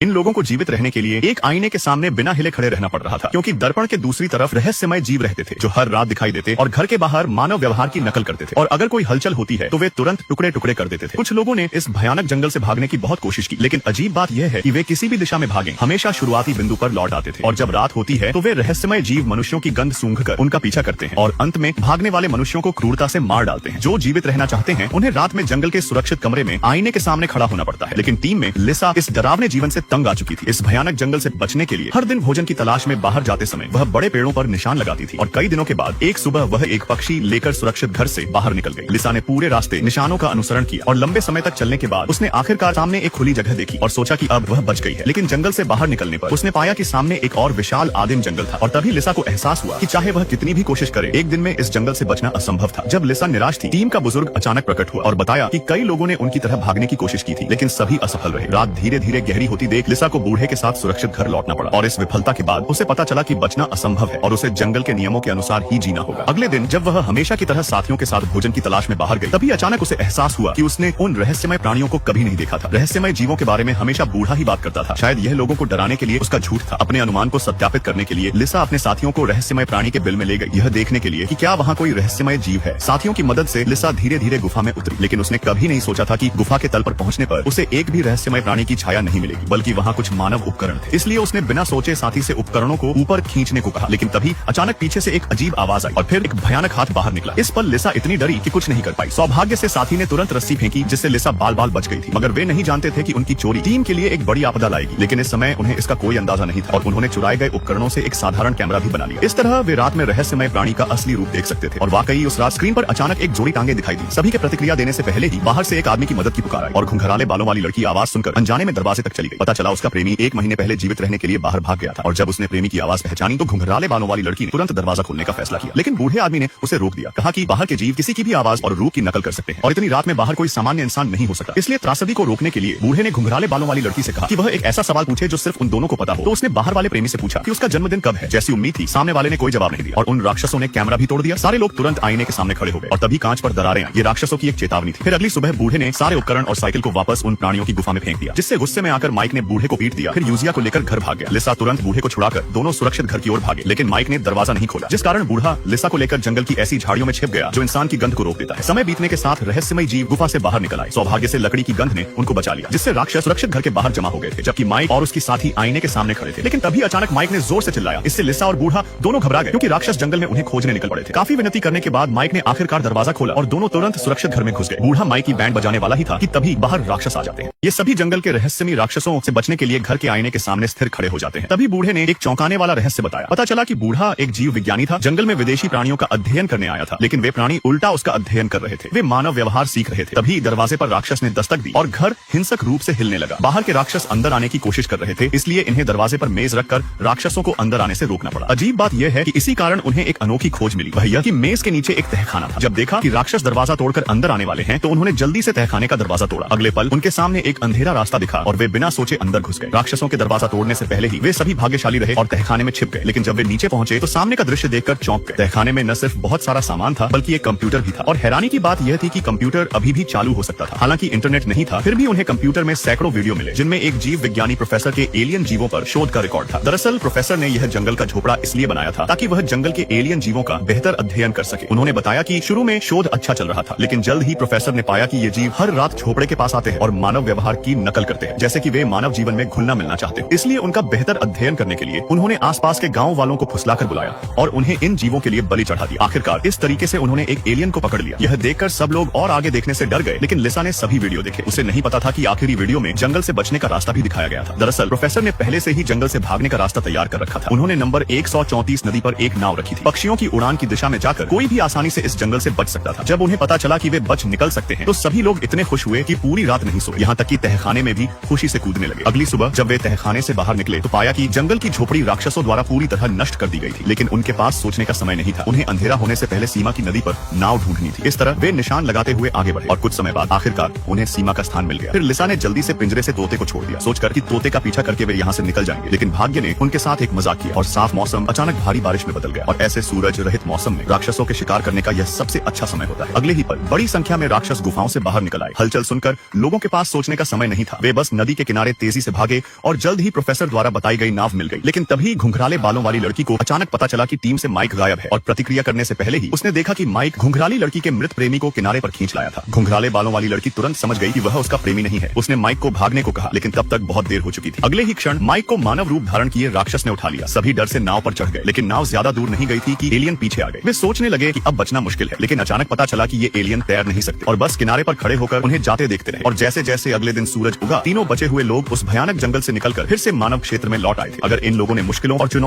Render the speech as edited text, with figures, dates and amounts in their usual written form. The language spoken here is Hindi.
इन लोगों को जीवित रहने के लिए एक आईने के सामने बिना हिले खड़े रहना पड़ रहा था, क्योंकि दर्पण के दूसरी तरफ रहस्यमय जीव रहते थे जो हर रात दिखाई देते और घर के बाहर मानव व्यवहार की नकल करते थे, और अगर कोई हलचल होती है तो वे तुरंत टुकड़े टुकड़े कर देते थे। कुछ लोगों ने इस भयानक जंगल से भागने की बहुत कोशिश की, लेकिन अजीब बात यह है कि वे किसी भी दिशा में भागें हमेशा शुरुआती बिंदु पर लौट आते थे, और जब रात होती है तो वे रहस्यमय जीव मनुष्यों की गंध सूंघकर उनका पीछा करते हैं और अंत में भागने वाले मनुष्यों को क्रूरता से मार डालते हैं। जो जीवित रहना चाहते हैं उन्हें रात में जंगल के सुरक्षित कमरे में आईने के सामने खड़ा होना पड़ता है, लेकिन टीम में लिसा इस डरावने जीवन से तंग आ चुकी थी। इस भयानक जंगल से बचने के लिए हर दिन भोजन की तलाश में बाहर जाते समय वह बड़े पेड़ों पर निशान लगाती थी, और कई दिनों के बाद एक सुबह वह एक पक्षी लेकर सुरक्षित घर से बाहर निकल गई। लिसा ने पूरे रास्ते निशानों का अनुसरण किया और लंबे समय तक चलने के बाद उसने आखिरकार सामने एक खुली जगह देखी और सोचा कि अब वह बच गई है, लेकिन जंगल से बाहर निकलने पर उसने पाया कि सामने एक और विशाल आदिम जंगल था, और तभी लिसा को एहसास हुआ कि चाहे वह कितनी भी कोशिश करे एक दिन में इस जंगल से बचना असंभव था। जब लिसा निराश थी, टीम का बुजुर्ग अचानक प्रकट हुआ और बताया कि कई लोगों ने उनकी तरह भागने की कोशिश की थी, लेकिन सभी असफल रहे। रात धीरे धीरे गहरी होती देख लिसा को बूढ़े के साथ सुरक्षित घर लौटना पड़ा, और इस विफलता के बाद उसे पता चला कि बचना असंभव है और उसे जंगल के नियमों के अनुसार ही जीना होगा। अगले दिन जब वह हमेशा की तरह साथियों के साथ भोजन की तलाश में बाहर गई, तभी अचानक उसे एहसास हुआ कि उसने उन रहस्यमय प्राणियों को कभी नहीं देखा था। रहस्यमय जीवों के बारे में हमेशा बूढ़ा ही बात करता था, शायद यह लोगों को डराने के लिए उसका झूठ था। अपने अनुमान को सत्यापित करने के लिए लिसा अपने साथियों को रहस्यमय प्राणी के बिल में ले गई, यह देखने के लिए कि क्या वहाँ कोई रहस्यमय जीव है। साथियों की मदद से लिसा धीरे धीरे गुफा में उतरी, लेकिन उसने कभी नहीं सोचा था कि गुफा के तल पर पहुंचने पर उसे एक भी रहस्यमय प्राणी की छाया नहीं मिलेगी, बल्कि वहाँ कुछ मानव उपकरण थे। इसलिए उसने बिना सोचे साथी से उपकरणों को ऊपर खींचने को कहा, लेकिन तभी अचानक पीछे से एक अजीब आवाज आई और फिर एक भयानक हाथ बाहर निकला। इस पर लिसा इतनी डरी कि कुछ नहीं कर पाई। सौभाग्य से साथी ने तुरंत रस्सी फेंकी, जिससे लिसा बाल बाल बच गई थी, मगर वे नहीं जानते थे कि उनकी चोरी टीम के लिए एक बड़ी आपदा लाएगी। लेकिन इस समय उन्हें इसका कोई अंदाजा नहीं था और उन्होंने चुराए गए उपकरणों से एक साधारण कैमरा भी बना लिया। इस तरह वे रात में रहस्यमय प्राणी का असली रूप देख सकते थे, और वाकई उस रात स्क्रीन पर अचानक एक जोड़ी टांगे दिखाई दी। सभी के प्रतिक्रिया देने से पहले ही बाहर से एक आदमी की मदद की पुकार आई, और घुंघराले बालों वाली लड़की आवाज सुनकर अनजाने में दरवाजे तक चली गई। पता चला उसका प्रेमी एक महीने पहले जीवित रहने के लिए बाहर भाग गया था, और जब उसने प्रेमी की आवाज पहचानी तो घुंघराले बालों वाली लड़की ने तुरंत दरवाजा खोलने का फैसला किया, लेकिन बूढ़े आदमी ने उसे रोक दिया, कहा कि बाहर के जीव किसी की भी आवाज और रूप की नकल कर सकते हैं, और इतनी रात में बाहर कोई सामान्य इंसान नहीं हो सकता। इसलिए त्रासदी को रोकने के लिए बूढ़े ने घुंघराले बालों वाली लड़की से कहा कि वह एक ऐसा सवाल पूछे जो सिर्फ उन दोनों को पता हो। तो उसने बाहर वाले प्रेमी से पूछा कि उसका जन्मदिन कब है। जैसी उम्मीद थी, सामने वाले ने कोई जवाब नहीं दिया, और उन राक्षसों ने कैमरा भी तोड़ दिया। सारे लोग तुरंत आईने के सामने खड़े हो गए, और तभी कांच पर दरारें आई। ये राक्षसों की एक चेतावनी थी। फिर अगली सुबह बूढ़े ने सारे उपकरण और साइकिल को वापस उन प्राणियों की गुफा में फेंक दिया, जिससे गुस्से में आकर माइक ने बूढ़े को पीट दिया। फिर यूजिया को लेकर घर भाग गया। लिसा तुरंत बूढ़े को छुड़ाकर दोनों सुरक्षित घर की ओर भागे, लेकिन माइक ने दरवाजा नहीं खोला, जिस कारण बूढ़ा लिसा को लेकर जंगल की ऐसी झाड़ियों में छिप गया जो इंसान की गंध को रोक देता है। समय बीतने के साथ रहस्यमय जीव गुफा से बाहर निकल आए। सौभाग्य से लकड़ी की गंध ने उनको बचा लिया, जिससे राक्षस सुरक्षित घर के बाहर जमा हो गए थे, जबकि माइक और उसकी साथी आईने के सामने खड़े थे। लेकिन तभी अचानक माइक ने जोर से चिल्लाया। इससे लिसा और बूढ़ा दोनों घबरा गए, क्योंकि राक्षस जंगल में उन्हें खोजने निकल पड़े थे। काफी विनती करने के बाद माइक ने आखिरकार दरवाजा खोला और दोनों तुरंत सुरक्षित घर में घुस गए। बूढ़ा माइक की बैंड बजाने वाला ही था कि तभी बाहर राक्षस आ जाते हैं। ये सभी जंगल के रहस्यमय राक्षसों से बचने के लिए घर के आईने के सामने स्थिर खड़े हो जाते हैं। तभी बूढ़े ने एक चौंकाने वाला रहस्य बताया। पता चला कि बूढ़ा एक जीव विज्ञानी था, जंगल में विदेशी प्राणियों का अध्ययन करने आया था, लेकिन वे प्राणी उल्टा उसका अध्ययन कर रहे थे। वे मानव व्यवहार सीख रहे थे। तभी दरवाजे पर राक्षस ने दस्तक दी और घर हिंसक रूप से हिलने लगा। बाहर के राक्षस अंदर आने की कोशिश कर रहे थे, इसलिए इन्हें दरवाजे पर मेज रखकर राक्षसों को अंदर आने से रोकना पड़ा। अजीब बात यह है कि इसी कारण उन्हें एक अनोखी खोज मिली, वह यह कि मेज के नीचे एक तहखाना था। जब देखा कि राक्षस दरवाजा तोड़कर अंदर आने वाले हैं, तो उन्होंने जल्दी से तहखाने का दरवाजा तोड़ा। अगले पल उनके सामने एक अंधेरा रास्ता दिखा और वे बिना सोचे अंदर घुस गए। राक्षसों के दरवाजा तोड़ने से पहले ही वे सभी भाग्यशाली रहे और तहखाने में छिप गए, लेकिन जब वे नीचे पहुंचे तो सामने का दृश्य देखकर चौंक गए। तहखाने में न सिर्फ बहुत सारा सामान था, बल्कि एक कंप्यूटर भी था, और हैरानी की बात यह थी कि कंप्यूटर अभी भी चालू हो सकता था। हालांकि इंटरनेट नहीं था, फिर भी उन्हें कंप्यूटर में सैकड़ों वीडियो मिले, जिनमें एक जीव विज्ञानी प्रोफेसर के एलियन जीवों पर शोध का रिकॉर्ड था। दरअसल प्रोफेसर ने यह जंगल का झोपड़ा इसलिए बनाया था ताकि वह जंगल के एलियन जीवों का बेहतर अध्ययन कर सके। उन्होंने बताया कि शुरू में शोध अच्छा चल रहा था, लेकिन जल्द ही प्रोफेसर ने पाया कि ये जीव हर रात झोपड़े के पास आते हैं और मानव व्यवहार की नकल करते हैं, जैसे कि वे मानव जीवन में घुलना मिलना चाहते हैं। इसलिए उनका बेहतर अध्ययन करने के लिए उन्होंने आसपास के गांव वालों को फुसलाकर बुलाया और उन्हें इन जीवों के लिए बलि चढ़ा दिया। आखिरकार इस तरीके से उन्होंने एक एलियन को पकड़ लिया। यह देखकर सब लोग और आगे देखने से डर गए, लेकिन लिसा ने सभी वीडियो देखे। उसे नहीं पता था कि आखिरी वीडियो में जंगल से बचने का रास्ता भी दिखाया गया था। दरअसल प्रोफेसर ने पहले से ही जंगल से भागने का रास्ता तैयार कर रखा था। उन्होंने नंबर 134 नदी पर एक नाव रखी थी। पक्षियों की उड़ान की दिशा में जाकर कोई भी आसानी से इस जंगल से बच सकता था। जब उन्हें पता चला कि वे बच निकल सकते हैं, तो सभी लोग इतने खुश हुए कि पूरी रात नहीं सोए, यहाँ तक कि तहखाने में भी खुशी से कूदने लगे। अगली सुबह जब वे तहखाने से बाहर निकले तो पाया कि जंगल की झोपड़ी राक्षसों द्वारा पूरी तरह नष्ट कर दी गई थी, लेकिन उनके पास सोचने का समय नहीं था। उन्हें अंधेरा होने से पहले सीमा की नदी पर नाव ढूंढनी थी। इस तरह वे निशान लगाते हुए आगे बढ़े और कुछ समय बाद आखिरकार उन्हें सीमा का स्थान मिल गया। फिर लिसा ने जल्दी से पिंजरे से तोते को छोड़ दिया, सोचकर कि तोते का पीछा करके वे यहाँ से निकल जाएंगे, लेकिन भाग्य ने उनके साथ एक मजाक किया और साफ मौसम अचानक भारी बारिश में बदल गया। और ऐसे सूरज रहित मौसम में राक्षसों के शिकार करने का यह सबसे अच्छा समय होता है। अगले ही पल बड़ी संख्या में राक्षस गुफाओं से बाहर निकल आए। हलचल सुनकर लोगों के पास सोचने का समय नहीं था। वे बस नदी के किनारे तेजी से भागे और जल्द ही प्रोफेसर द्वारा बताई गई नाव मिल गई। लेकिन तभी घुंघराले बालों वाली लड़की को अचानक पता चला कि टीम से माइक गायब है और प्रतिक्रिया करने से पहले ही उसने देखा कि माइक घुंघराली लड़की के मृत प्रेमी को किनारे पर खींच लाया था। घुंघराले बालों वाली लड़की तुरंत समझ गई कि वह उसका प्रेमी नहीं है। उसने माइक को भागने को कहा, लेकिन तब तक बहुत देर हो चुकी थी। अगले ही क्षण माइक को मानव रूप धारण किए राक्षस ने उठा लिया। सभी डर से नाव पर चढ़ गए, लेकिन नाव ज्यादा दूर नहीं गई थी कि एलियन पीछे आ गए। वे सोचने लगे कि अब बचना मुश्किल है, लेकिन अचानक पता चला कि ये एलियन तैर नहीं सकते और बस किनारे पर खड़े होकर उन्हें जाते देखते रहे। और जैसे जैसे अगले दिन सूरज उगा, तीनों बचे हुए लोग उस भयानक जंगल से निकलकर फिर से मानव क्षेत्र में लौट आए थे। अगर इन लोगों ने मुश्किलों और चुनौतियों